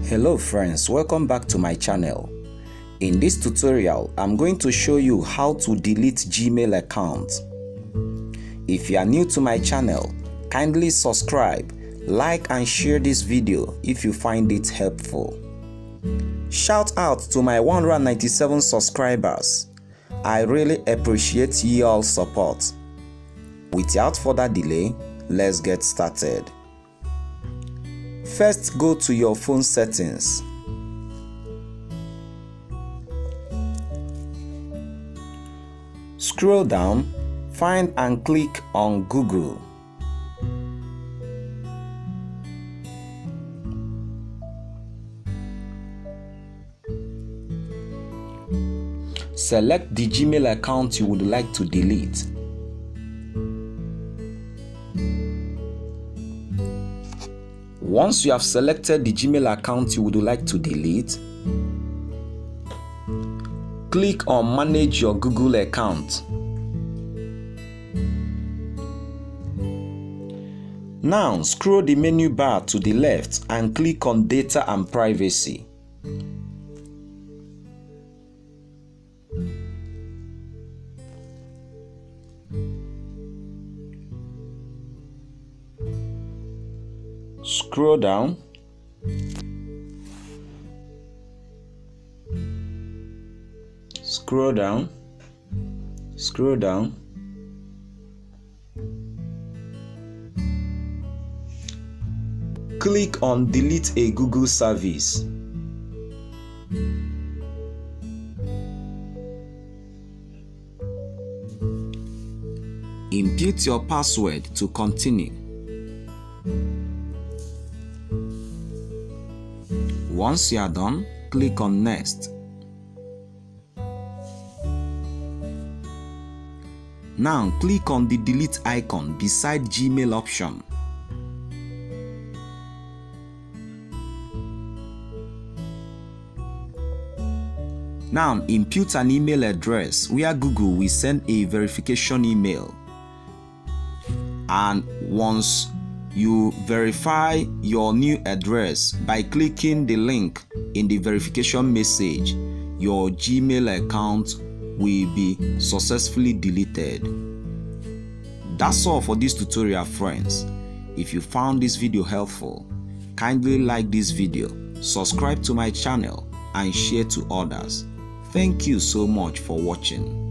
Hello friends, welcome back to my channel. In this tutorial, I'm going to show you how to delete Gmail account. If you are new to my channel, kindly subscribe, like and share this video if you find it helpful. Shout out to my 197 subscribers. I really appreciate y'all's support. Without further delay, let's get started. First, go to your phone settings. Scroll down, find and click on Google. Select the Gmail account you would like to delete. Once you have selected the Gmail account you would like to delete, click on Manage your Google account. Now scroll the menu bar to the left and click on Data and Privacy. Scroll down. Scroll down. Scroll down. Click on Delete a Google service. Input your password to continue. Once you are done, click on Next. Now click on the delete icon beside Gmail option. Now input an email address where Google will send a verification email. And once you verify your new address by clicking the link in the verification message, your Gmail account will be successfully deleted. That's all for this tutorial, friends. If you found this video helpful, kindly like this video, subscribe to my channel and share to others. Thank you so much for watching.